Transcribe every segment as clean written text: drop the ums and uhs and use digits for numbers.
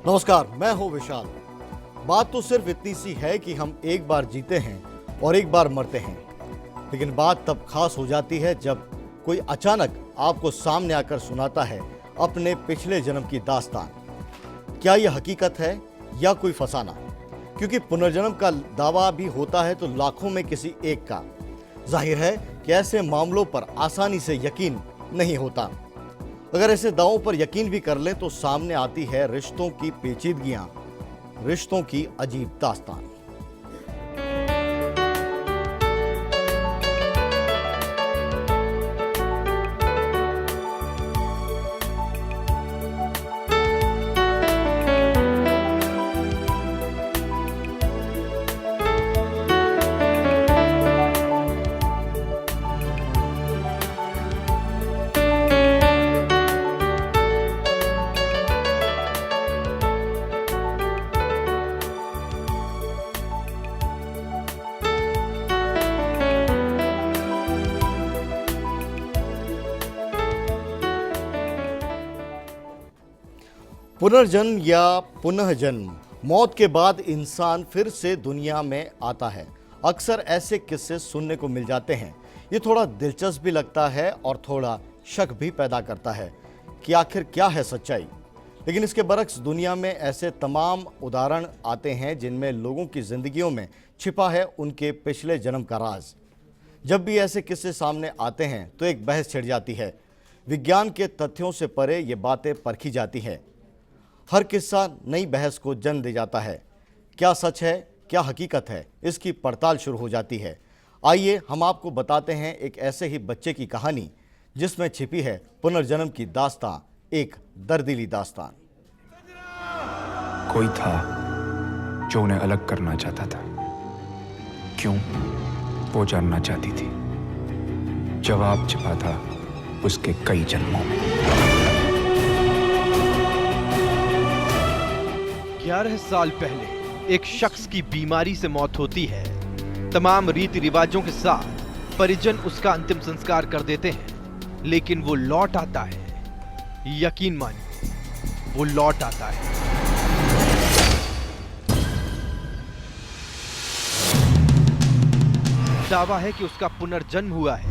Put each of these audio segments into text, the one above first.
नमस्कार, मैं हूं विशाल। बात तो सिर्फ इतनी सी है कि हम एक बार जीते हैं और एक बार मरते हैं, लेकिन बात तब खास हो जाती है जब कोई अचानक आपको सामने आकर सुनाता है अपने पिछले जन्म की दास्तान। क्या यह हकीकत है या कोई फसाना? क्योंकि पुनर्जन्म का दावा भी होता है तो लाखों में किसी एक का। जाहिर है कि ऐसे मामलों पर आसानी से यकीन नहीं होता। अगर ऐसे दावों पर यकीन भी कर लें तो सामने आती है रिश्तों की पेचीदगियां, रिश्तों की अजीब दास्तान। पुनर्जन्म या पुनः जन्म, मौत के बाद इंसान फिर से दुनिया में आता है। अक्सर ऐसे किस्से सुनने को मिल जाते हैं। ये थोड़ा दिलचस्प भी लगता है और थोड़ा शक भी पैदा करता है कि आखिर क्या है सच्चाई। लेकिन इसके बरक्स दुनिया में ऐसे तमाम उदाहरण आते हैं जिनमें लोगों की जिंदगियों में छिपा है उनके पिछले जन्म का राज। जब भी ऐसे किस्से सामने आते हैं तो एक बहस छिड़ जाती है। विज्ञान के तथ्यों से परे ये बातें परखी जाती हैं। हर किस्सा नई बहस को जन्म दे जाता है। क्या सच है, क्या हकीकत है, इसकी पड़ताल शुरू हो जाती है। आइए हम आपको बताते हैं एक ऐसे ही बच्चे की कहानी जिसमें छिपी है पुनर्जन्म की दास्तां, एक दर्दीली दास्तान। कोई था जो उन्हें अलग करना चाहता था। क्यों? वो जानना चाहती थी। जवाब छिपा था उसके कई जन्मों में। 11 साल पहले एक शख्स की बीमारी से मौत होती है। तमाम रीति रिवाजों के साथ परिजन उसका अंतिम संस्कार कर देते हैं, लेकिन वो लौट आता है। यकीन मानिए, वो लौट आता है। दावा है कि उसका पुनर्जन्म हुआ है।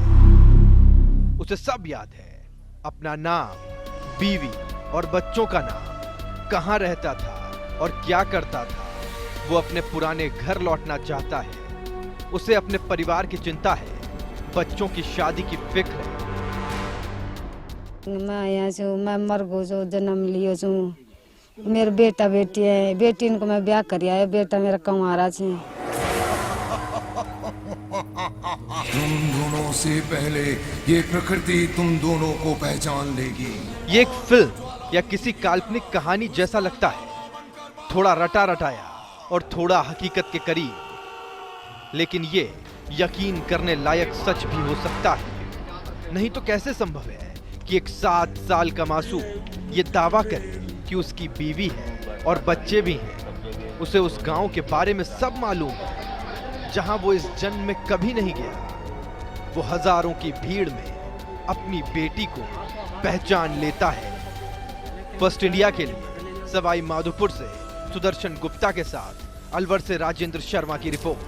उसे सब याद है, अपना नाम, बीवी और बच्चों का नाम, कहां रहता था और क्या करता था। वो अपने पुराने घर लौटना चाहता है। उसे अपने परिवार की चिंता है, बच्चों की शादी की फिक्र है। मैं यहाँ से मैं मर गो जो जन्म लियो छू। मेरे बेटा बेटी है, बेटी को मैं ब्याह कर आया, बेटा मेरा कंवारा छे। तुम दोनों से पहले ये प्रकृति तुम दोनों को पहचान लेगी। ये एक फिल्म या किसी काल्पनिक कहानी जैसा लगता है, थोड़ा रटा रटाया और थोड़ा हकीकत के करीब। लेकिन ये यकीन करने लायक सच भी हो सकता है। नहीं तो कैसे संभव है कि एक 7 साल का मासूम ये दावा करे कि उसकी बीवी है और बच्चे भी हैं। उसे उस गांव के बारे में सब मालूम है जहां वो इस जन्म में कभी नहीं गया। वो हजारों की भीड़ में अपनी बेटी को पहचान लेता है। फर्स्ट इंडिया के लिए सवाई माधोपुर से सुदर्शन गुप्ता के साथ अलवर से राजेंद्र शर्मा की रिपोर्ट।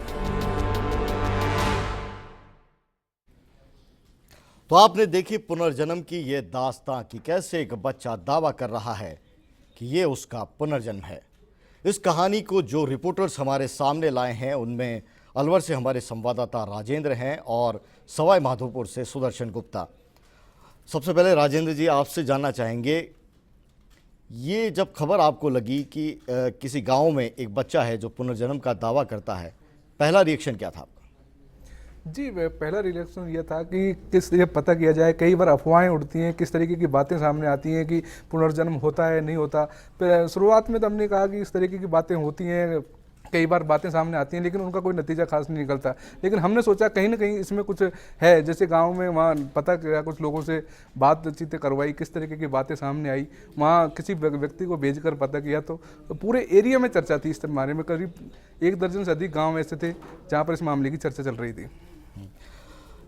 तो आपने देखी पुनर्जन्म की ये दास्तां कि कैसे एक बच्चा दावा कर रहा है कि ये उसका पुनर्जन्म है। इस कहानी को जो रिपोर्टर्स हमारे सामने लाए हैं उनमें अलवर से हमारे संवाददाता राजेंद्र हैं और सवाई माधोपुर से सुदर्शन गुप्ता। सबसे पहले राजेंद्र जी, आपसे जानना चाहेंगे, ये जब खबर आपको लगी कि किसी गांव में एक बच्चा है जो पुनर्जन्म का दावा करता है, पहला रिएक्शन क्या था आपका? जी, पहला रिएक्शन ये था कि किस ये पता किया जाए। कई बार अफवाहें उड़ती हैं, किस तरीके की बातें सामने आती हैं कि पुनर्जन्म होता है, नहीं होता। फिर शुरुआत में तो हमने कहा कि इस तरीके की बातें होती हैं, कई बार बातें सामने आती हैं, लेकिन उनका कोई नतीजा खास नहीं निकलता। लेकिन हमने सोचा कहीं ना कहीं इसमें कुछ है। जैसे गांव में वहाँ पता किया, कुछ लोगों से बातचीत करवाई, किस तरीके की बातें सामने आई, वहाँ किसी व्यक्ति को भेजकर पता किया तो पूरे एरिया में चर्चा थी इस बारे में। करीब 1 दर्जन से अधिक गाँव ऐसे थे जहाँ पर इस मामले की चर्चा चल रही थी।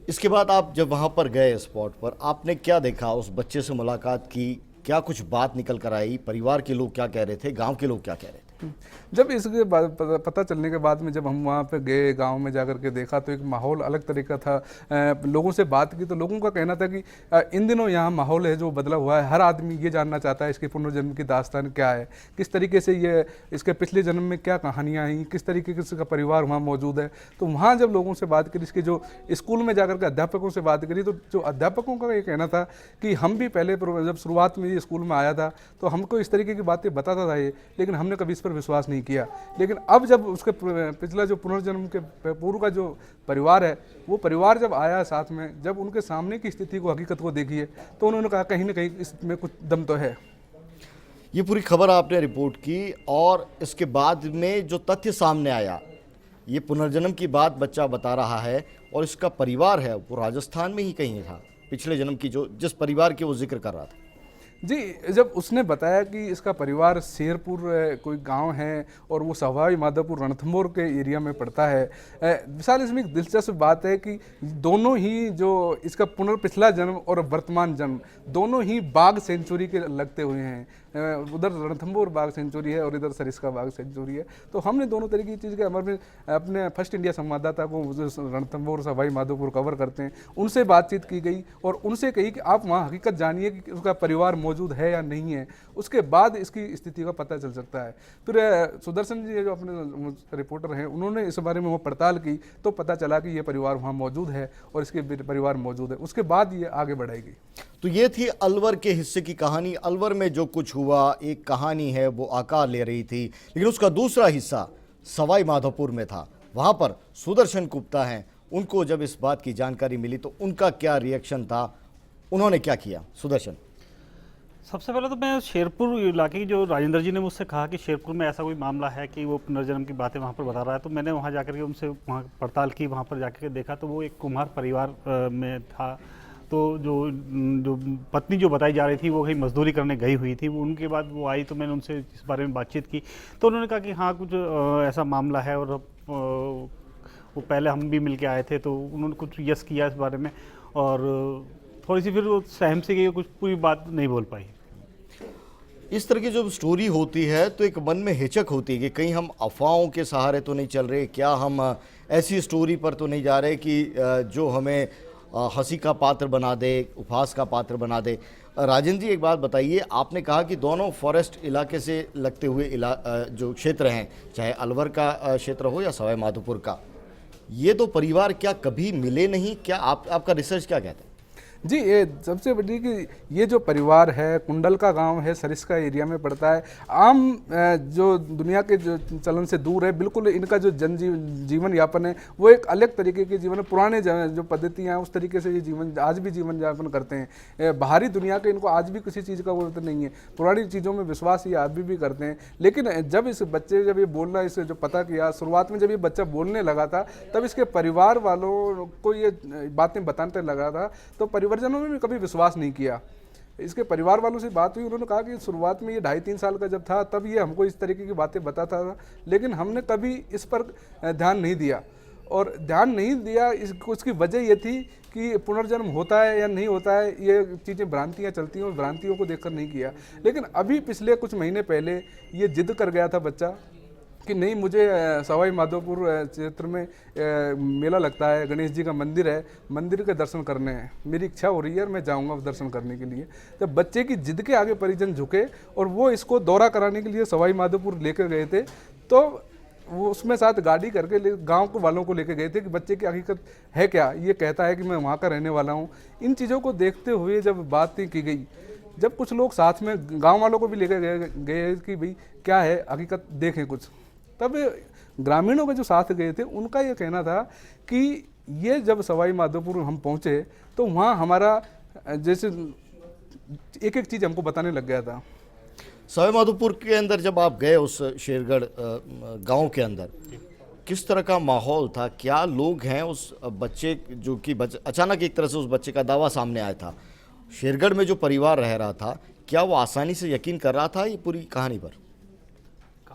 इसके बाद आप जब वहाँ पर गए स्पॉट पर, आपने क्या देखा? उस बच्चे से मुलाकात की, क्या कुछ बात निकल कर आई, परिवार के लोग क्या कह रहे थे, गांव के लोग क्या कह रहे थे? जब इसके बाद पता चलने के बाद में जब हम वहाँ पे गए, गांव में जाकर के देखा तो एक माहौल अलग तरीका था। लोगों से बात की तो लोगों का कहना था कि इन दिनों यहाँ माहौल है जो बदला हुआ है। हर आदमी ये जानना चाहता है इसके पुनर्जन्म की दास्तान क्या है, किस तरीके से ये इसके पिछले जन्म में क्या कहानियाँ आई, किस तरीके से इसका परिवार वहाँ मौजूद है। तो वहाँ जब लोगों से बात करी, इसके जो स्कूल में जाकर के अध्यापकों से बात करी, तो जो अध्यापकों का ये कहना था कि हम भी पहले जब शुरुआत में ये स्कूल में आया था तो हमको इस तरीके की बातें बताता था ये, लेकिन हमने कभी इस पर विश्वास नहीं किया। लेकिन अब जब उसके पिछला जो पुनर्जन्म के पूर्व का जो परिवार है, वो परिवार जब आया साथ में, जब उनके सामने की स्थिति को, हकीकत को देखी है, तो उन्होंने कहा कहीं ना कहीं इसमें कुछ दम तो है। ये पूरी खबर आपने रिपोर्ट की और इसके बाद में जो तथ्य सामने आया, ये पुनर्जन्म की बात बच्चा बता रहा है और इसका परिवार है वो राजस्थान में ही कहीं था, पिछले जन्म की जो जिस परिवार की वो जिक्र कर रहा था। जी, जब उसने बताया कि इसका परिवार शेरपुर कोई गांव है और वो सवाई माधोपुर रणथंभौर के एरिया में पड़ता है। विशाल, इसमें एक दिलचस्प बात है कि दोनों ही जो इसका पिछला जन्म और वर्तमान जन्म दोनों ही बाघ सेंचुरी के लगते हुए हैं। उधर रणथंभौर बाघ सेंचुरी है और इधर सरिस्का बाघ सेंचुरी है। तो हमने दोनों तरीके की चीज़ के हमारे अपने फर्स्ट इंडिया संवाददाता को रणथंभौर सवाई माधोपुर कवर करते हैं, उनसे बातचीत की गई और उनसे कही कि आप वहाँ हकीकत जानिए कि उसका परिवार मौजूद है या नहीं है, उसके बाद इसकी स्थिति का पता चल सकता है। फिर सुदर्शन जी जो अपने रिपोर्टर हैं, उन्होंने इस बारे में वो पड़ताल की तो पता चला कि ये परिवार वहाँ मौजूद है और इसके परिवार मौजूद है। उसके बाद ये आगे बढ़ाएगी। तो ये थी अलवर के हिस्से की कहानी। अलवर में जो कुछ हुआ, एक कहानी है वो आकार ले रही थी, लेकिन उसका दूसरा हिस्सा सवाई माधोपुर में था। वहाँ पर सुदर्शन गुप्ता हैं, उनको जब इस बात की जानकारी मिली तो उनका क्या रिएक्शन था, उन्होंने क्या किया? सुदर्शन, सबसे पहले तो मैं शेरपुर इलाके की, जो राजेंद्र जी ने मुझसे कहा कि शेरपुर में ऐसा कोई मामला है कि वो पुनर्जन्म की बातें वहाँ पर बता रहा है, तो मैंने वहाँ जाकर के उनसे वहाँ पड़ताल की। वहाँ पर जाकर के देखा तो वो एक कुम्हार परिवार में था। तो जो पत्नी जो बताई जा रही थी वो कहीं मजदूरी करने गई हुई थी। वो उनके बाद वो आई तो मैंने उनसे इस बारे में बातचीत की तो उन्होंने कहा कि हाँ कुछ ऐसा मामला है। और वो पहले हम भी मिल के आए थे तो उन्होंने कुछ यस किया इस बारे में और थोड़ी सी फिर वो सहम से गई, कुछ पूरी बात नहीं बोल पाई। इस तरह की जब स्टोरी होती है तो एक मन में हिचक होती है कि कहीं हम अफवाहों के सहारे तो नहीं चल रहे, क्या हम ऐसी स्टोरी पर तो नहीं जा रहे कि जो हमें हंसी का पात्र बना दे, उपहास का पात्र बना दे। राजेंद्र जी, एक बात बताइए, आपने कहा कि दोनों फॉरेस्ट इलाके से लगते हुए जो क्षेत्र हैं, चाहे अलवर का क्षेत्र हो या सवाई माधोपुर का, ये दो परिवार क्या कभी मिले नहीं? क्या आपका रिसर्च क्या कहता है? जी, ये सबसे बड़ी कि ये जो परिवार है, कुंडल का गांव है, सरिस्का एरिया में पड़ता है। आम जो दुनिया के जो चलन से दूर है, बिल्कुल इनका जो जीवन यापन है वो एक अलग तरीके के जीवन है। पुराने जो पद्धतियाँ हैं उस तरीके से ये जीवन आज भी जीवन यापन करते हैं। बाहरी दुनिया के इनको आज भी किसी चीज़ का वो तो नहीं है, पुरानी चीज़ों में विश्वास ये आज भी करते हैं। लेकिन जब इस बच्चे जब ये बोलना, इसे जो पता किया शुरुआत में, जब ये बच्चा बोलने लगा था तब इसके परिवार वालों को ये बातें बताने लगा था तो परिवारजनों में भी कभी विश्वास नहीं किया। इसके परिवार वालों से बात हुई, उन्होंने कहा कि शुरुआत में ये 2.5-3 साल का जब था तब ये हमको इस तरीके की बातें बताता था, लेकिन हमने कभी इस पर ध्यान नहीं दिया। और ध्यान नहीं दिया उसकी वजह ये थी कि पुनर्जन्म होता है या नहीं होता है, ये चीज़ें भ्रांतियाँ चलती हैं और भ्रांतियों को देखकर नहीं किया। लेकिन अभी पिछले कुछ महीने पहले ये जिद कर गया था बच्चा कि नहीं, मुझे सवाई माधोपुर क्षेत्र में मेला लगता है, गणेश जी का मंदिर है, मंदिर के दर्शन करने हैं, मेरी इच्छा हो रही है और मैं जाऊंगा दर्शन करने के लिए। जब बच्चे की जिद के आगे परिजन झुके और वो इसको दौरा कराने के लिए सवाई माधोपुर लेकर गए थे, तो वो उसमें साथ गाड़ी करके गांव को वालों को लेकर गए थे कि बच्चे की हकीकत है क्या, ये कहता है कि मैं वहाँ का रहने वाला हूँ। इन चीज़ों को देखते हुए जब बातें की गई, जब कुछ लोग साथ में गाँव वालों को भी लेकर गए कि भाई क्या है हकीकत देखें कुछ, तब ग्रामीणों के जो साथ गए थे उनका ये कहना था कि ये जब सवाई माधोपुर हम पहुँचे तो वहाँ हमारा जैसे एक एक चीज़ हमको बताने लग गया था। सवाई माधोपुर के अंदर जब आप गए, उस शेरगढ़ गांव के अंदर, किस तरह का माहौल था? क्या लोग हैं उस बच्चे जो कि अचानक एक तरह से उस बच्चे का दावा सामने आया था, शेरगढ़ में जो परिवार रह रहा था, क्या वो आसानी से यकीन कर रहा था ये पूरी कहानी पर?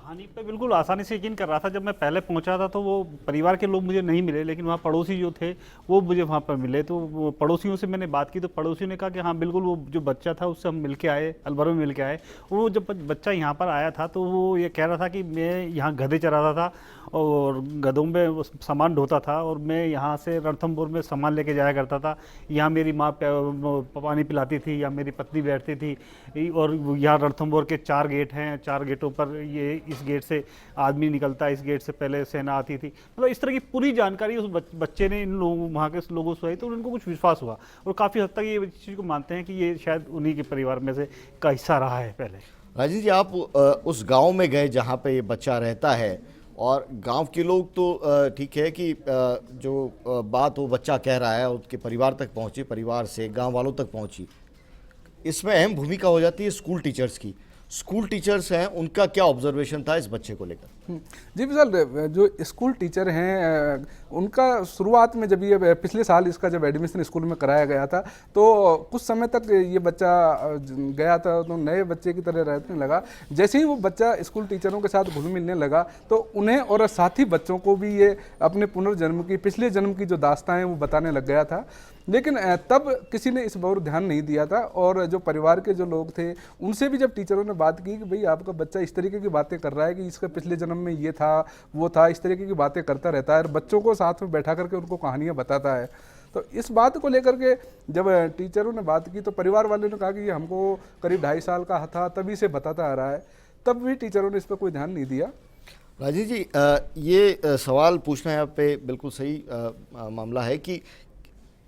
कहानी पे बिल्कुल आसानी से यकीन कर रहा था। जब मैं पहले पहुंचा था तो वो परिवार के लोग मुझे नहीं मिले, लेकिन वहाँ पड़ोसी जो थे वो मुझे वहाँ पर मिले। तो वो पड़ोसियों से मैंने बात की तो पड़ोसियों ने कहा कि हाँ बिल्कुल, वो जो बच्चा था उससे हम मिल के आए, अलवर में मिल के आए। वो जब बच्चा यहाँ पर आया था तो वो ये कह रहा था कि मैं यहाँ गधे चराता था और गधों में वो सामान ढोता था, और मैं यहाँ से रणथंभौर में सामान लेके जाया करता था। यहाँ मेरी माँ पानी पिलाती थी, या मेरी पत्नी बैठती थी। और यहाँ रणथंभौर के 4 गेट हैं, 4 गेटों पर ये इस गेट से आदमी निकलता है, इस गेट से पहले सेना आती थी। मतलब इस तरह की पूरी जानकारी उस बच्चे ने इन लोगों, वहाँ के लोगों से आई, तो उनको कुछ विश्वास हुआ और काफ़ी हद तक ये इस चीज़ को मानते हैं कि ये शायद उन्हीं के परिवार में से का हिस्सा रहा है पहले। राजीव जी, आप उस गांव में गए जहां पे ये बच्चा रहता है, और गांव के लोग तो ठीक है कि जो बात वो बच्चा कह रहा है उसके परिवार तक पहुंची, परिवार से गांव वालों तक पहुंची। इसमें अहम भूमिका हो जाती है स्कूल टीचर्स की। स्कूल टीचर्स हैं, उनका क्या ऑब्जर्वेशन था इस बच्चे को लेकर? जी विशाल, जो स्कूल टीचर हैं उनका शुरुआत में, जब ये पिछले साल इसका जब एडमिशन स्कूल में कराया गया था, तो कुछ समय तक ये बच्चा गया था तो नए बच्चे की तरह रहने लगा। जैसे ही वो बच्चा स्कूल टीचरों के साथ घुल मिलने लगा तो उन्हें और साथी बच्चों को भी ये अपने पुनर्जन्म की, पिछले जन्म की जो दास्तां हैं वो बताने लग गया था। लेकिन तब किसी ने इस पर ध्यान नहीं दिया था, और जो परिवार के जो लोग थे उनसे भी जब टीचरों ने बात की कि भाई आपका बच्चा इस तरीके की बातें कर रहा है कि इसका पिछले जन्म में ये था वो था, इस तरीके की बातें करता रहता है, और बच्चों को साथ में बैठा करके उनको कहानियां बताता है। तो इस बात को लेकर के जब टीचरों ने बात की तो परिवार वालों ने कहा कि ये हमको करीब 2.5 साल का था तभी से बताता आ रहा है, तब भी टीचरों ने इस पर कोई ध्यान नहीं दिया। राजीव जी, ये सवाल पूछना है आप पे बिल्कुल सही मामला है कि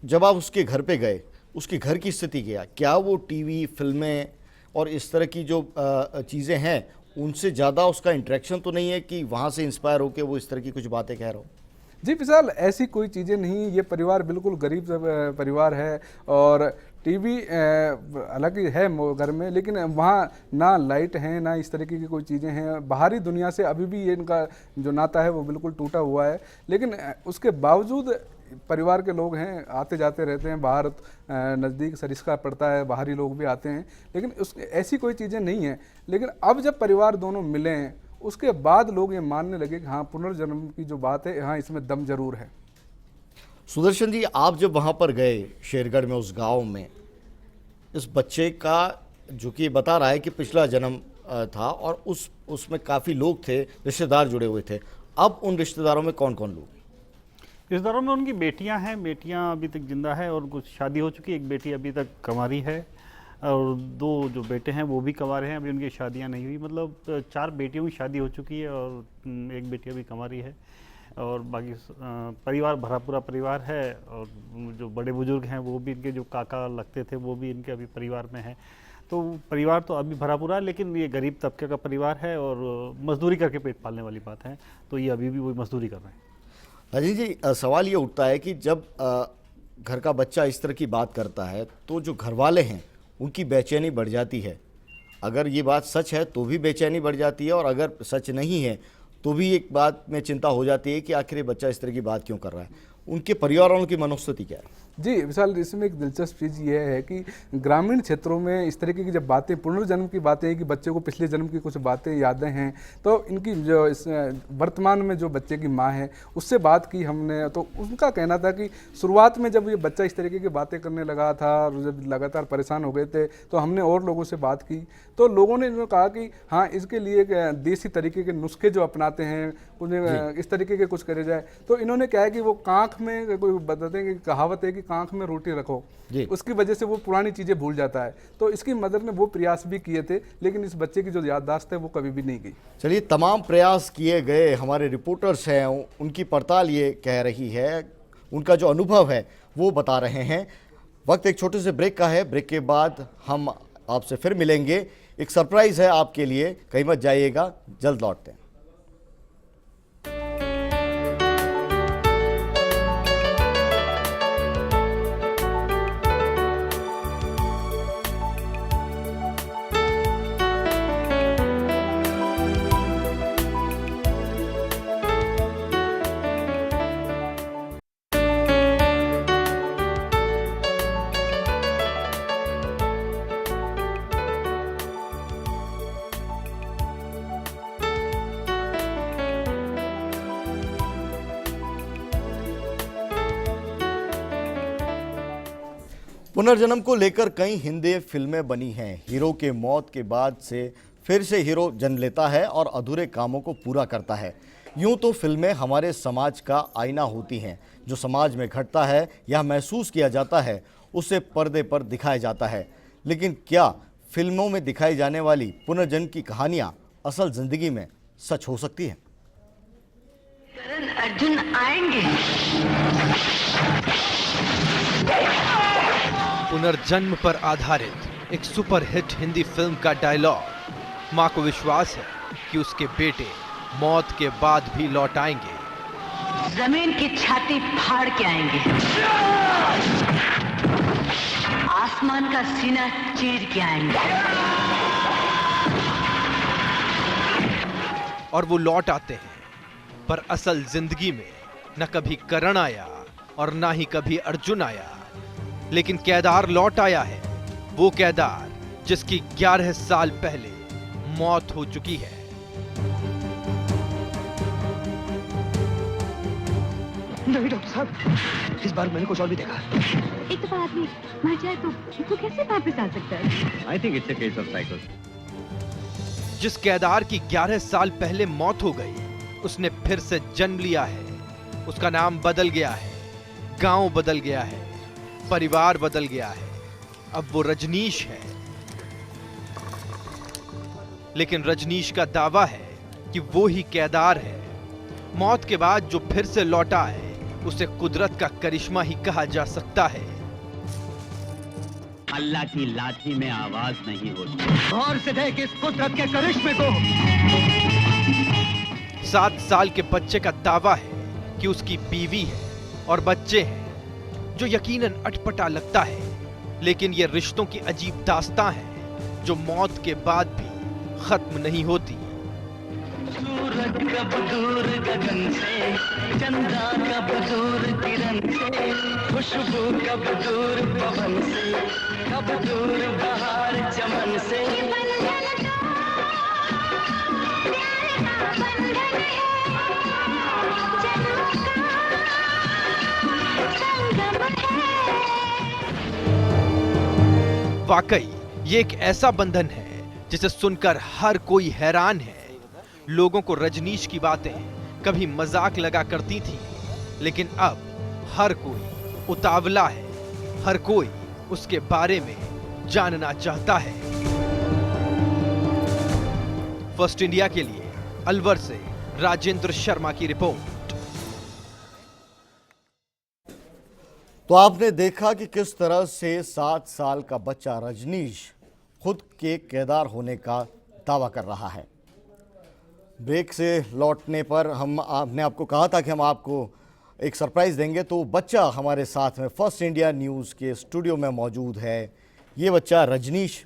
जब आप उसके घर पे गए, उसके घर की स्थिति क्या वो टीवी, फिल्में और इस तरह की जो चीज़ें हैं उनसे ज़्यादा उसका इंटरेक्शन तो नहीं है कि वहाँ से इंस्पायर होकर वो इस तरह की कुछ बातें कह रहा हो? जी विशाल, ऐसी कोई चीज़ें नहीं। ये परिवार बिल्कुल गरीब परिवार है, और टीवी हालांकि है घर में, लेकिन वहाँ ना लाइट है ना इस तरीके की कोई चीज़ें हैं। बाहरी दुनिया से अभी भी ये इनका जो नाता है वो बिल्कुल टूटा हुआ है। लेकिन उसके बावजूद परिवार के लोग हैं, आते जाते रहते हैं, बाहर नज़दीक सरिस्का पड़ता है, बाहरी लोग भी आते हैं, लेकिन उस ऐसी कोई चीज़ें नहीं हैं। लेकिन अब जब परिवार दोनों मिले हैं उसके बाद लोग ये मानने लगे कि हाँ पुनर्जन्म की जो बात है, हाँ इसमें दम जरूर है। सुदर्शन जी, आप जब वहाँ पर गए शेरगढ़ में, उस गांव में, इस बच्चे का जो कि बता रहा है कि पिछला जन्म था और उसमें काफ़ी लोग थे, रिश्तेदार जुड़े हुए थे, अब उन रिश्तेदारों में कौन कौन लोग? रिश्तेदारों में उनकी बेटियां हैं, बेटियां अभी तक जिंदा है और कुछ शादी हो चुकी है, एक बेटी अभी तक कंवारी है, और 2 जो बेटे हैं वो भी कंवारे हैं, अभी उनकी शादियां नहीं हुई। मतलब 4 बेटियों की शादी हो चुकी है और एक बेटी अभी कंवारी है, और बाकी परिवार भरा पूरा परिवार है। और जो बड़े बुजुर्ग हैं वो भी, इनके जो काका लगते थे वो भी इनके अभी परिवार में हैं। तो परिवार तो अभी भरा पूरा, लेकिन ये गरीब तबके का परिवार है और मजदूरी करके पेट पालने वाली बात है, तो ये अभी भी वही मजदूरी कर रहे हैं। अजीत जी, सवाल ये उठता है कि जब घर का बच्चा इस तरह की बात करता है तो जो घर वाले हैं उनकी बेचैनी बढ़ जाती है। अगर ये बात सच है तो भी बेचैनी बढ़ जाती है, और अगर सच नहीं है तो भी एक बात में चिंता हो जाती है कि आखिर ये बच्चा इस तरह की बात क्यों कर रहा है। उनके परिवार वालों की मनोस्थिति क्या है? जी विशाल, इसमें एक दिलचस्प चीज़ ये है कि ग्रामीण क्षेत्रों में इस तरीके की जब बातें, पुनर्जन्म की बातें हैं कि बच्चे को पिछले जन्म की कुछ बातें, यादें हैं, तो इनकी जो इस वर्तमान में जो बच्चे की माँ है उससे बात की हमने, तो उनका कहना था कि शुरुआत में जब ये बच्चा इस तरीके की बातें करने लगा था और जब लगातार परेशान हो गए थे तो हमने और लोगों से बात की, तो लोगों ने इन्होंने कहा कि हाँ इसके लिए देसी तरीके के नुस्खे जो अपनाते हैं उन्हें इस तरीके के कुछ करे जाए। तो इन्होंने क्या है कि वो कांख में, कोई बताते हैं कि कहावत है कि कांख में रोटी रखो, उसकी वजह से वो पुरानी चीज़ें भूल जाता है। तो इसकी मदर ने वो प्रयास भी किए थे, लेकिन इस बच्चे की जो याददाश्त है वो कभी भी नहीं गई। चलिए, तमाम प्रयास किए गए, हमारे रिपोर्टर्स हैं उनकी पड़ताल ये कह रही है, उनका जो अनुभव है वो बता रहे हैं। वक्त एक छोटे से ब्रेक का है, ब्रेक के बाद हम आपसे फिर मिलेंगे। एक सरप्राइज़ है आपके लिए, कहीं मत जाइएगा, जल्द लौटते हैं। पुनर्जन्म को लेकर कई हिंदी फिल्में बनी हैं। हीरो के मौत के बाद से फिर से हीरो जन्म लेता है और अधूरे कामों को पूरा करता है। यूं तो फिल्में हमारे समाज का आईना होती हैं। जो समाज में घटता है या महसूस किया जाता है उसे पर्दे पर दिखाया जाता है। लेकिन क्या फिल्मों में दिखाई जाने वाली पुनर्जन्म की कहानियां असल जिंदगी में सच हो सकती हैं? करण अर्जुन आएंगे। पुनर्जन्म पर आधारित एक सुपरहिट हिंदी फिल्म का डायलॉग। मां को विश्वास है कि उसके बेटे मौत के बाद भी लौट आएंगे। जमीन की छाती फाड़ के आएंगे, आसमान का सीना चीर के आएंगे। और वो लौट आते हैं, पर असल जिंदगी में न कभी करण आया और ना ही कभी अर्जुन आया। लेकिन केदार लौट आया है, वो केदार जिसकी 11 साल पहले मौत हो चुकी है। नहीं डॉक्टर साहब, इस बार मैंने कुछ और भी देखा। एक दफा आदमी मर जाए तो कैसे वापस आ सकता है? I think it's a case of psycho. जिस केदार की 11 साल पहले मौत हो गई, उसने फिर से जन्म लिया है। उसका नाम बदल गया है, गांव बदल गया है, परिवार बदल गया है। अब वो रजनीश है। लेकिन रजनीश का दावा है कि वो ही केदार है। मौत के बाद जो फिर से लौटा है उसे कुदरत का करिश्मा ही कहा जा सकता है। अल्लाह की लाठी में आवाज नहीं होती। गौर से देख इस कुदरत के करिश्मे को। 7 साल के बच्चे का दावा है कि उसकी बीवी है और बच्चे हैं, जो यकीनन अटपटा लगता है। लेकिन ये रिश्तों की अजीब दास्तां है जो मौत के बाद भी खत्म नहीं होती। सूरज कब दूर गगन से, चंदा कब दूर किरण से, खुशबू कब दूर पवन से, कब दूर बहार चमन से। वाकई ये एक ऐसा बंधन है जिसे सुनकर हर कोई हैरान है। लोगों को रजनीश की बातें कभी मजाक लगा करती थी, लेकिन अब हर कोई उतावला है। हर कोई उसके बारे में जानना चाहता है। फर्स्ट इंडिया के लिए अलवर से राजेंद्र शर्मा की रिपोर्ट। तो आपने देखा कि किस तरह से 7 साल का बच्चा रजनीश खुद के केदार होने का दावा कर रहा है। ब्रेक से लौटने पर हमने आपको कहा था कि हम आपको एक सरप्राइज़ देंगे, तो बच्चा हमारे साथ में फर्स्ट इंडिया न्यूज़ के स्टूडियो में मौजूद है। ये बच्चा रजनीश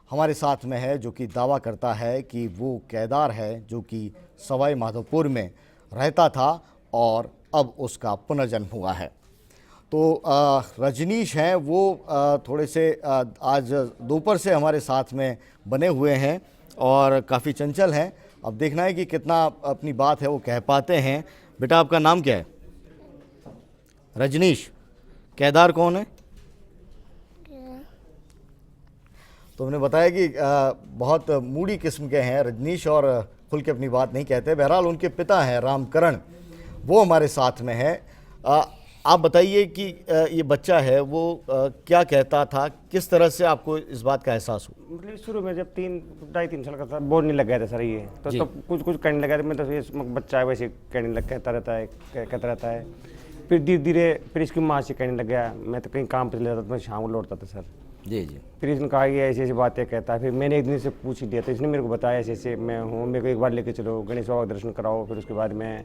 हमारे साथ में है, जो कि दावा करता है कि वो केदार है, जो कि सवाई माधोपुर में रहता था और अब उसका पुनर्जन्म हुआ है। तो रजनीश हैं वो थोड़े से आज दोपहर से हमारे साथ में बने हुए हैं और काफ़ी चंचल हैं। अब देखना है कि कितना अपनी बात है वो कह पाते हैं। बेटा, आपका नाम क्या है? रजनीश। केदार कौन है? तो हमने बताया कि बहुत मूडी किस्म के हैं रजनीश और खुल के अपनी बात नहीं कहते। बहरहाल उनके पिता हैं रामकरण, वो हमारे साथ में है। आप बताइए कि ये बच्चा है वो क्या कहता था, किस तरह से आपको इस बात का एहसास हुआ? मतलब शुरू में जब 2.5-3 साल का था, बोर नहीं लग गया था सर ये तो कुछ कहने लगा था। मैं तो ये बच्चा है वैसे कहने लग कहता रहता है। फिर धीरे धीरे फिर इसकी माँ से कहने लग गया। मैं तो कहीं काम पर चले जाता था, मैं शाम को लौटता था सर। जी जी। फिर इसने कहा कि ऐसी ऐसी बातें कहता है। फिर मैंने एक दिन से पूछ ही दिया, तो इसने मेरे को बताया ऐसे ऐसे मैं हूँ, मेरे को एक बार लेके चलो, गणेश बाबा का दर्शन कराओ। फिर उसके बाद मैं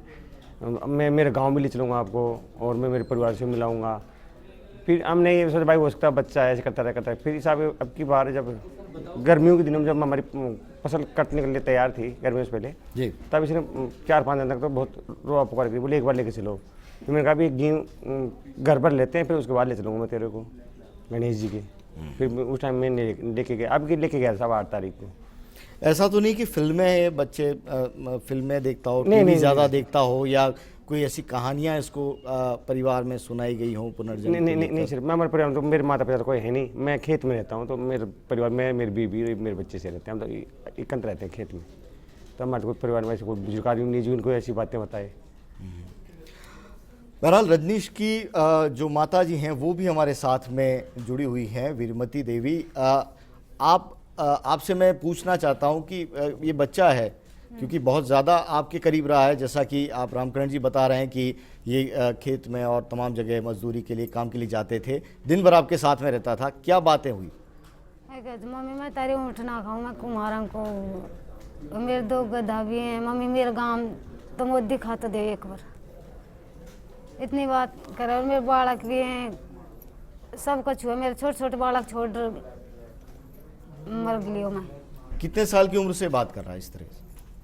मेरे गांव भी ले चलूँगा आपको और मैं मेरे परिवार से मिलाऊंगा। फिर हमने ये सोचा भाई हो सकता है बच्चा ऐसे करता है। फिर इस अब की बार जब गर्मियों के दिनों में जब हमारी फसल कटने के लिए तैयार थी गर्मियों से पहले जी, तब इसने 4-5 दिन तक तो बहुत रोआ पुकार करी, बोले एक बार लेके चलो। फिर मैंने कहा भी गेहूँ घर पर लेते हैं, फिर उसके बाद ले चलूँगा मैं तेरे को गणेश जी के। फिर उस टाइम मैं लेके गया, अब लेके गया था 8 तारीख को। ऐसा तो नहीं कि फिल्में बच्चे फिल्में देखता हो, टीवी ज़्यादा देखता हो या कोई ऐसी कहानियां इसको परिवार में सुनाई गई हों पुनर्जन्म नहीं को नहीं नहीं लेकर? नहीं सर, मैं हमारे परिवार में तो मेरे माता पिता तो कोई है नहीं, मैं खेत में रहता हूँ, तो मेरे परिवार में मेरी बीवी और मेरे बच्चे से रहते हैं, हम तो एकंत रहते हैं खेत में। तो हमारे कोई परिवार में ऐसे कोई बुजुर्ग आदमी नहीं जो उनको ऐसी बातें बताए। बहरहाल रजनीश की जो माता जी हैं वो भी हमारे साथ में जुड़ी हुई हैं, वीरमती देवी। आपसे मैं पूछना चाहता हूं कि ये बच्चा है, क्योंकि बहुत ज़्यादा आपके करीब रहा है, जैसा कि आप रामकरण जी बता रहे हैं कि ये खेत में और तमाम जगह मजदूरी के लिए, काम के लिए जाते थे, दिन भर आपके साथ में रहता था, क्या बातें हुई? मम्मी मैं तारी ऊँट ना खाऊँ, मैं कुम्हारन को, मेरे 2 गधा भी हैं, मम्मी मेरे गांव तो वो दिखा तो दे एक बार, इतनी बात करे। और मेरे बालक भी हैं, सब कुछ हुआ, मेरे छोटे छोटे बालक छोड़ मर गई मैं। कितने साल की उम्र से बात कर रहा है इस तरह से?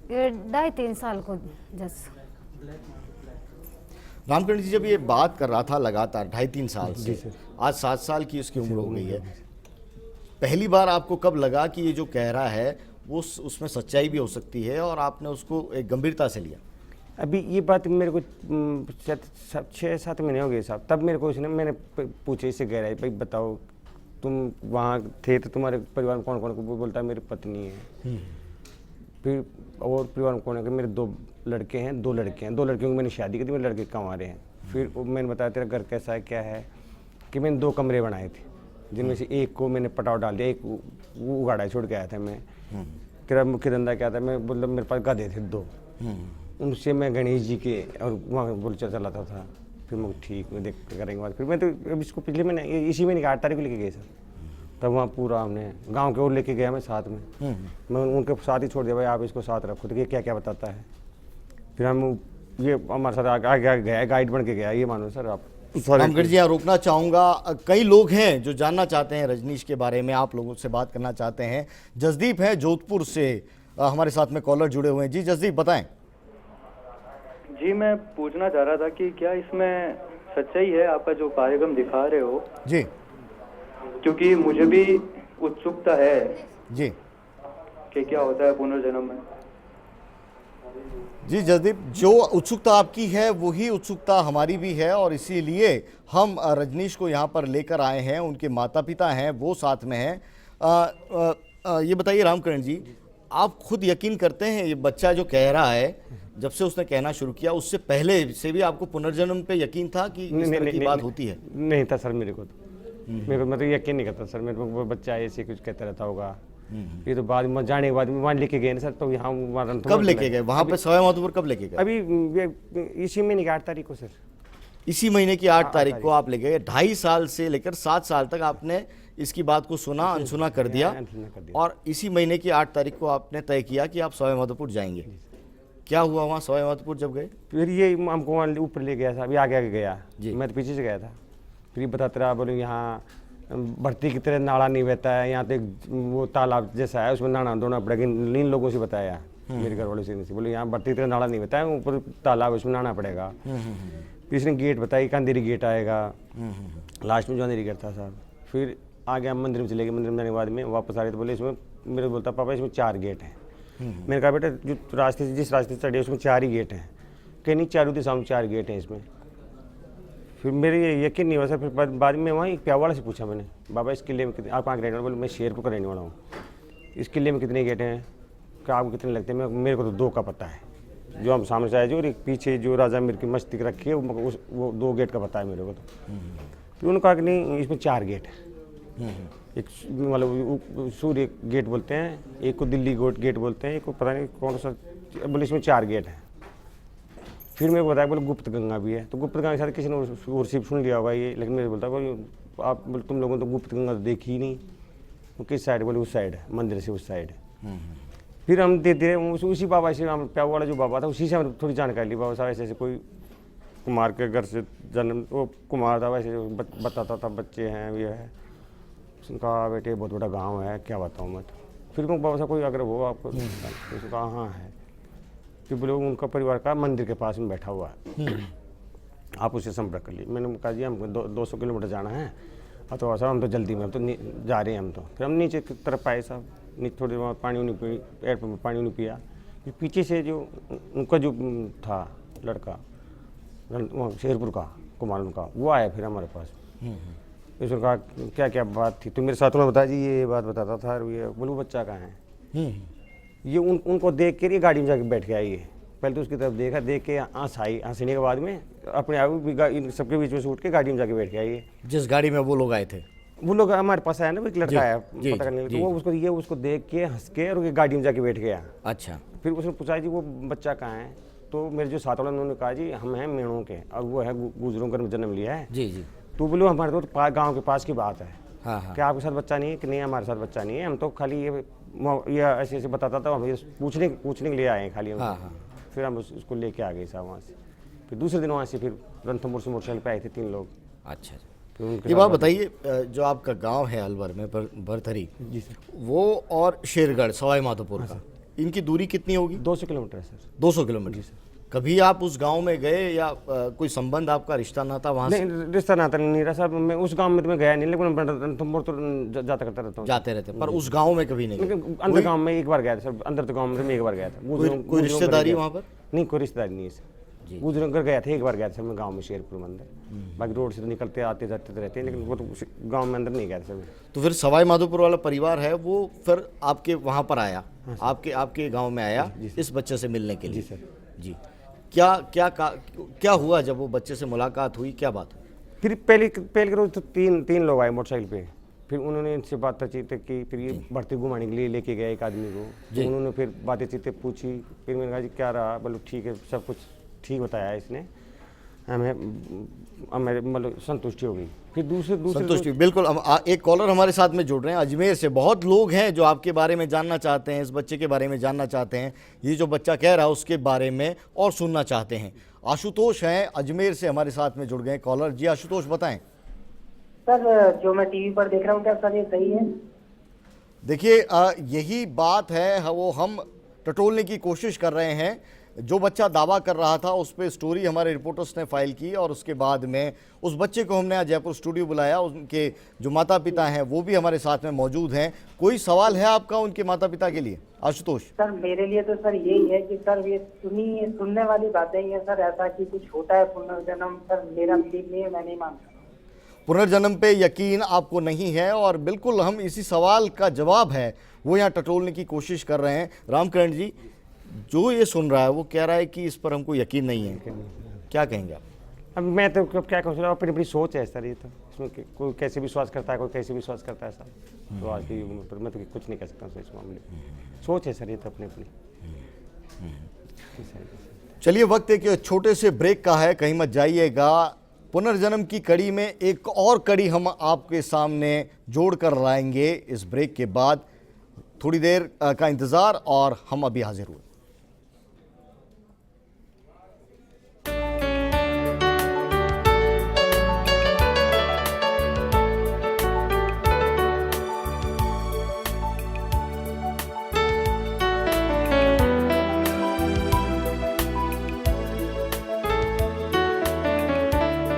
ये 2.5-3 साल को जस। रामकरण जी जब ये बात कर रहा था लगातार 2.5-3 साल से, आज 7 साल की उसकी उम्र हो गई है, पहली बार आपको कब लगा कि ये जो कह रहा है वो उसमें सच्चाई भी हो सकती है और आपने उसको एक गंभीरता से लिया? अभी ये बात मेरे को 6-7 महीने हो गए साहब, तब मेरे को मैंने पूछा इससे कह रहा है भाई बताओ तुम वहाँ थे तो तुम्हारे परिवार में कौन कौन? वो बोलता है मेरी पत्नी है, फिर और परिवार में कौन है? मेरे 2 लड़के हैं, 2 लड़के हैं, 2 लड़कियों की मैंने शादी की थी, मेरे लड़के कमा रहे हैं। फिर मैंने बताया तेरा घर कैसा है क्या है, कि मैंने 2 कमरे बनाए थे, जिनमें से एक को मैंने पटाव डाल दिया, एक वो उगाड़ा छोड़ के आया था मैं। तेरा मुख्य धंधा क्या था? मैं मतलब मेरे पास गधे थे 2, उनसे मैं गणेश जी के और वहाँ बोलचाल चलाता था। फिर मैं ठीक मैं देख करेंगे बाद, फिर मैं तो अब इसको पिछले महीने इसी महीने की 8 तारीख को लेके गए सर, तब वहाँ पूरा हमने गांव के और लेके गया मैं साथ में, मैं उनके साथ ही छोड़ दिया भाई आप इसको साथ रखो, तो ये क्या क्या बताता है। फिर हम ये हमारे साथ आगे गया, गाइड बन के गया, ये मानो सर आप। रामगढ़ जी यहाँ रोकना चाहूँगा, कई लोग हैं जो जानना चाहते हैं रजनीश के बारे में, आप लोगों से बात करना चाहते हैं। जसदीप है जोधपुर से हमारे साथ में कॉलर जुड़े हुए हैं। जी जसदीप बताएं। जी मैं पूछना चाह रहा था कि क्या इसमें सच्चाई है आपका जो कार्यक्रम दिखा रहे हो? जी क्योंकि मुझे भी उत्सुकता है जी कि क्या होता है पुनर्जन्म में। जी जसदीप, जो उत्सुकता आपकी है वही उत्सुकता हमारी भी है और इसीलिए हम रजनीश को यहाँ पर लेकर आए हैं। उनके माता पिता हैं, वो साथ में हैं। ये बताइए रामकरण जी, आप खुद यकीन करते हैं ये बच्चा जो कह रहा है, जब से उसने कहना शुरू किया उससे पहले से भी आपको पुनर्जन्म पे यकीन था कि इस तरह की बात होती है? नहीं था सर, मेरे को तो मैं तो यकीन नहीं करता सर, मेरे को बच्चा ऐसे कुछ कहता रहता होगा। ये तो बाद में जाने के बाद वहाँ लेके गए ना सर, तो यहाँ कब लेके गए वहाँ पे सवाई माधोपुर? कब लेके गए? अभी इसी महीने की 8 तारीख को सर। इसी महीने की 8 तारीख को आप ले गए। 2.5 साल से लेकर 7 साल तक आपने इसकी बात को सुना, अनसुना कर दिया और इसी महीने की 8 तारीख को आपने तय किया कि आप सवाई माधोपुर जाएंगे। क्या हुआ वहाँ सवाई माधोपुर जब गए? फिर ये हमको वहाँ ऊपर ले गया था, अभी आगे आगे गया जी, मैं तो पीछे से गया था। फिर बताते रहा, बोले यहाँ भर्ती की तरह नाला नहीं बहता है, यहाँ तो वो तालाब जैसा है उसमें नहाना धोना पड़ेगा। इन लोगों से बताया मेरे घर वालों से, बोले यहाँ भर्ती की तरह नाला नहीं बहता है, ऊपर तालाब उसमें नहाना पड़ेगा। फिर इसने गेट बताई कि अंधेरी गेट आएगा, लास्ट में जो अंधेरी गेट था साहब। फिर आगे हम मंदिर में चले गए, मंदिर में जाने के बाद में वापस आ रहे तो बोले इसमें, मेरे बोलता पापा इसमें 4 गेट हैं। मैंने कहा बेटा जो रास्ते से जिस रास्ते से चढ़े उसमें 4 ही गेट हैं। कहीं नहीं, चारों दिशाओं में 4 गेट हैं इसमें। फिर मेरे ये यकीन नहीं हुआ सर। फिर बाद में वहाँ एक प्यावाड़ा से पूछा मैंने, बाबा इस किले में कितने, आप कहाँ के रहने वाले? बोले मैं शेरपुर का रहने वाला हूँ। इस किले में कितने गेट हैं? क्या आपको कितने लगते हैं? मेरे को तो 2 का पता है, जो हम सामने से आए जो, और एक पीछे जो राजा मीर की मस्तिक रखी है वो 2 गेट का पता है मेरे को तो। फिर उन्होंने कहा कि नहीं इसमें 4 गेट है। एक मतलब सूर्य गेट बोलते हैं, एक को दिल्ली गेट बोलते हैं, एक को पता नहीं कौन सा, बोले इसमें 4 गेट हैं। फिर मेरे को बताया बोले गुप्त गंगा भी है। तो गुप्त गंगा के साथ किसी ने और सिर्फ सुन लिया होगा ये, लेकिन मेरे बोलता बोले आप बोले तुम लोगों ने तो गुप्त गंगा तो देखी ही नहीं। वो किस साइड? बोले उस साइड है, मंदिर से उस साइड है। फिर हम धीरे धीरे उसी बाबा से, हम प्याऊ वाला जो बाबा था उसी से हम थोड़ी जानकारी ली। बाबा साहब ऐसे ऐसे कोई कुमार के घर से जन्म, वो कुमार था वैसे बताता था बच्चे हैं ये है। उसने कहा बेटे बहुत बड़ा गांव है, क्या बताऊँ मैं। फिर कहूँ बाबा साहब कोई अगर वो आपको, उसने कहा हाँ है। फिर बोले उनका परिवार का मंदिर के पास में बैठा हुआ है, आप उससे संपर्क कर लिए। मैंने कहा जी हमको 200 किलोमीटर जाना है। तो साहब हम तो जल्दी में, हम तो जा रहे हैं हम तो। फिर हम नीचे की तरफ आए साहब, नीचे थोड़ी देर पानी नहीं पी, एयरपोर्ट में पानी नहीं पिया। फिर पीछे से जो उनका जो था लड़का, वहाँ शेरपुर का कुमारन का, वो आया फिर हमारे पास। उसने कहा क्या क्या बात थी, तो मेरे साथ में बताया जी ये बात बताता था, और ये बोले वो बच्चा कहाँ है। ये उनको देख के ये गाड़ी में जाके बैठ के आई है। पहले तो उसकी तरफ देखा, देख के हंसने के बाद में अपने आप इन सबके बीच में से उठ के गाड़ी में जाके बैठ के आई है। जिस गाड़ी में वो लोग आए थे, वो लोग हमारे पास आया ना, एक लड़का आया पता करने, तो वो उसको देख के हंस के और गाड़ी में जाके बैठ गया। अच्छा, फिर उसने पूछा जी वो बच्चा कहाँ है, तो मेरे जो साथ वाले उन्होंने कहा जी हम हैं मेणों के, और वो है गुजरों का जन्म लिया है। जी जी। तो बोलो हमारे तो गाँव के पास की बात है। हाँ। क्या आपके साथ बच्चा नहीं है कि नहीं, हमारे साथ बच्चा नहीं है, हम तो खाली ये ऐसे ऐसे बताता था, हम ये पूछने के लिए आए हैं खाली। हाँ। फिर हम उसको लेके आ गए साहब वहाँ से। फिर दूसरे दिन वहाँ से फिर रणथंभौर से मोटरसाइकिल पे आए थे 3 लोग। अच्छा, ये बात बताइए, जो आपका गांव है अलवर में भरथरी जी सर, वो और शेरगढ़ सवाई माधोपुर का, इनकी दूरी कितनी होगी? 200 किलोमीटर है सर। 200 किलोमीटर। जी सर। कभी आप उस गांव में गए या कोई संबंध आपका, रिश्ता नाता वहाँ से? नहीं, रिश्ता नाता नहीं रहा साहब, मैं उस गांव में तो मैं गया नहीं, लेकिन रणथंभौर तो जाता करता रहता हूँ। जाते रहते, पर उस गांव में कभी नहीं? अंदर गांव में एक बार गया था सर, अंदर तो गांव में मैं एक बार गया था। कोई रिश्तेदारी वहाँ पर? नहीं, कोई रिश्तेदारी नहीं है सर। गुजरनगर गया था एक बार, गया था मैं गांव में शेरपुर मंदिर। बाकी रोड से तो निकलते आते जाते तो रहते हैं, लेकिन वो तो गांव में अंदर नहीं गया था सर। तो फिर सवाई माधोपुर वाला परिवार है वो फिर आपके वहाँ पर आया, आपके गांव में आया इस बच्चे से मिलने के लिए? जी सर। जी। क्या हुआ जब वो बच्चे से मुलाकात हुई, क्या बात हुई? फिर पहले रोज तो तीन लोग आए मोटरसाइकिल पे। फिर उन्होंने इनसे बातचीत की, फिर ये भर्ती घुमाने के लिए लेके गए एक आदमी को। तो उन्होंने फिर बातचीत पूछी, फिर मैंने कहा जी क्या रहा, बोलो ठीक है, सब कुछ ठीक बताया इसने, हमें मतलब संतुष्टि हो गई। फिर दूसरे संतुष्टि, बिल्कुल। एक कॉलर हमारे साथ में जुड़ रहे हैं अजमेर से। बहुत लोग हैं जो आपके बारे में जानना चाहते हैं, इस बच्चे के बारे में जानना चाहते हैं, ये जो बच्चा कह रहा है उसके बारे में और सुनना चाहते हैं। आशुतोष हैं अजमेर से, हमारे साथ में जुड़ गए कॉलर। जी आशुतोष, बताएं। सर जो मैं टीवी पर देख रहा हूँ, क्या सर ये सही है? देखिए, यही बात है, वो हम टटोलने की कोशिश कर रहे हैं। जो बच्चा दावा कर रहा था उस पर स्टोरी हमारे रिपोर्टर्स ने फाइल की, और उसके बाद में उस बच्चे को हमने आज जयपुर स्टूडियो बुलाया। उनके जो माता पिता हैं वो भी हमारे साथ में मौजूद हैं। कोई सवाल है आपका उनके माता पिता के लिए आशुतोष? सर मेरे लिए तो सर यही है कि सर ये सुनने वाली बातें ही है सर, ऐसा कि कुछ होता है पुनर्जन्म, सर मेरा बिलीव नहीं है, मैं नहीं मानता। पुनर्जन्म पे यकीन आपको नहीं है, और बिल्कुल हम इसी सवाल का जवाब है वो यहाँ टटोलने की कोशिश कर रहे हैं। रामकरण जी, जो ये सुन रहा है वो कह रहा है कि इस पर हमको यकीन नहीं है, क्या कहेंगे आप? अब मैं तो क्या कहूँ, अपनी अपनी सोच है सर। ये तो इसमें कोई कैसे विश्वास करता है, कोई कैसे विश्वास करता है सर। तो आज की उम्र पर मैं तो कुछ नहीं कह सकता सर इस मामले में। सोच है सर ये तो अपनी अपनी। चलिए, वक्त एक छोटे से ब्रेक का है, कहीं मत जाइएगा। पुनर्जन्म की कड़ी में एक और कड़ी हम आपके सामने जोड़ कर लाएंगे इस ब्रेक के बाद। थोड़ी देर का इंतज़ार और हम अभी हाजिर हुए।